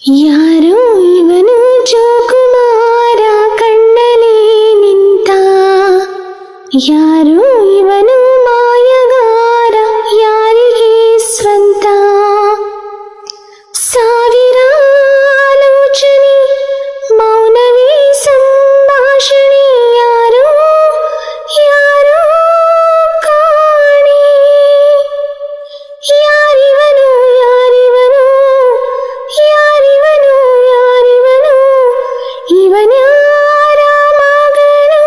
ಯಾರೋ ಇವನು ಜೋಕುಮಾರ ಕಣ್ಣಲ್ಲಿ ನಿಂತ, ಯಾರೋ ಇವನು ಮಾಯಗಾರ ಯಾರಿಗೆ ಸ್ವಂತ. ಸಾವಿರ ಆಲೋಚನೆ ಮೌನವೇ ಸಂಭಾಷಣೆ, ಯಾರೋ ಯಾರೋ ಕಾಣೆ. ಯಾರಿವನು ಯಾರಿವನು ಯಾರಿವನು ಯಾರಿವನು, ಇವನ್ಯಾರ ಮಗನು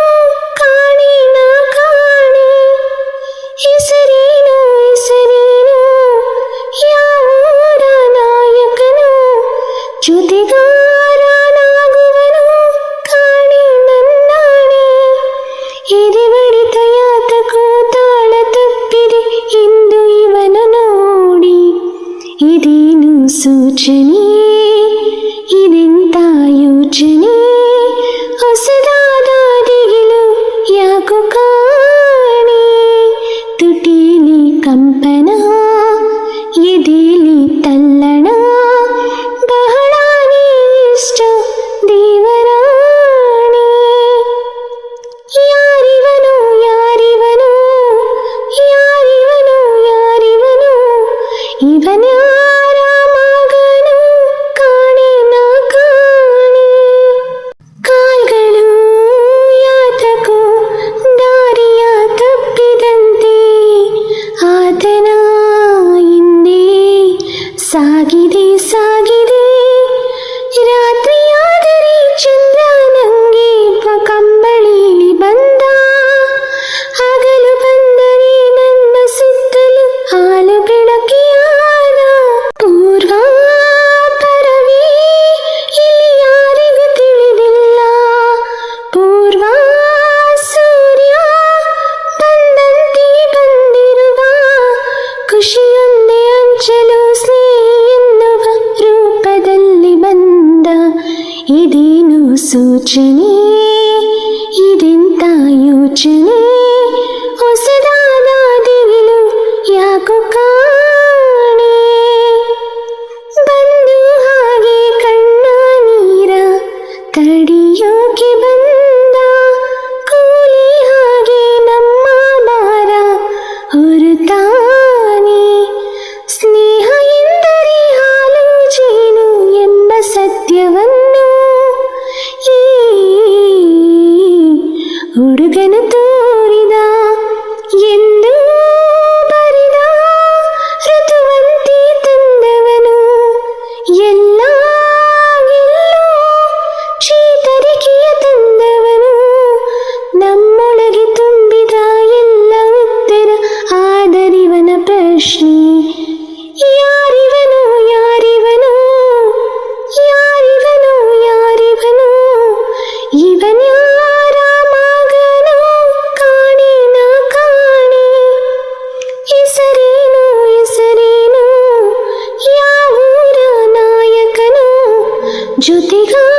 ಕಾಣೆ ನಾ ಕಾಣೆ. ಹೆಸರೇನು ಹೆಸರೇನು ಯಾವೂರ ನಾಯಕನು, ಜೊತೆಗಾರನಾಗುವನು ಕಾಣೆ ನನ್ನಾಣೆ. ಎದೆ ಬಡಿತ ಯಾತಕೋ ತಾಳ ತಪ್ಪಿದೆ ಎಂದು ಇವನು ನೋಡಿ, ಇದೇನು ಸೂಚನೆ ಇದೆಂತ ಯೋಚನೆ. ಹೊಸದಾದ ದಿಗಿಲು ಯಾಕೋ ಕಾಣೆ, ತುಟಿಲಿ ಕಂಪನ ಎದೆಲಿ ತಲ್ಲಣ. ಬಹಳ ಇಷ್ಟ ದೇವರಾಣೆ. ಯಾರಿವನು ಯಾರಿವನು ಯಾರಿವನು ಯಾರಿವನು, ಇವನ್ಯಾರ ಮಗನು ಕಾಣೆ ನಾ ಕಾಣೆ. ಕಾಲ್ಗಳು ಯಾತಕೋ ದಾರಿಯ ತಪ್ಪಿದಂತೆ ಆತನ ಹಿಂದೆ ಸಾಗಿದೆ ಸಾಗಿದೆ. ರಾತ್ರಿಯಾದರೆ ಚಂದ್ರ ನಂಗೆ ಕಂಬಳಿಲಿ ಬಂದ, ಹಗಲು ಬಂದರೆ ನನ್ನ ಸುತ್ತಲೂ ಹಾಲು ಬೆಳಕಿಯಾದ. ಪೂರ್ವ ಪರವೇ ಇಲ್ಲಿ ಯಾರಿಗೂ ತಿಳಿದಿಲ್ಲ, ಪೂರ್ವ ಸೂರ್ಯ ಬಂದಂತೆ ಬಂದಿರುವ. ಖುಷಿಯೊಂದೇ ಹಂಚಲು ಸ್ನೇಹಿ ಎನ್ನುವ ರೂಪದಲ್ಲಿ ಬಂದ. ಇದೇನು ಸೂಚನೆ ಇದೆಂತ ಯೋಚನೆ. ಹೊಸದಾದ ದಿಗಿಲು ಯಾಕೋ ಕಾಣೆ. ಬಂದು ಹಾಗೆ ಕಣ್ಣ ನೀರ ತಡಿಯೋಕೆ ಬಂದ, ಕೂಲಿ ಹಾಗೆ ನಮ್ಮ ಭಾರ ಹೊರುತ್ತಾನೆ. ಸ್ನೇಹ ಎಂದರೆ ಹಾಲು ಜೇನು ಎಂಬ ಸತ್ಯವನ್ನು ಈ ಹುಡುಗನು ತೋರಿದ. ಎಂದು ಬರಿದ ಋತುವಂತಿ ತಂದವನು, ಎಲ್ಲ ಗೆಲ್ಲೋ ಚೇತರಿಕೆಯ ತಂದವನು. ನಮ್ಮೊಳಗೆ ತುಂಬಿದ ಎಲ್ಲ ಉತ್ತರ ಆದರಿವನ ಪ್ರಶ್ನೆ. ಯಾರಿವನು ಯಾರಿವನು ಯಾರಿವನು ಯಾರಿವನು, ಇವನ್ಯಾರ ಮಗನು ಕಾಣೆ ನಾ ಕಾಣೆ. ಹೆಸರೇನು ಹೆಸರೇನು ಯಾವೂರ ನಾಯಕನು, ಜೊತೆಗಾರ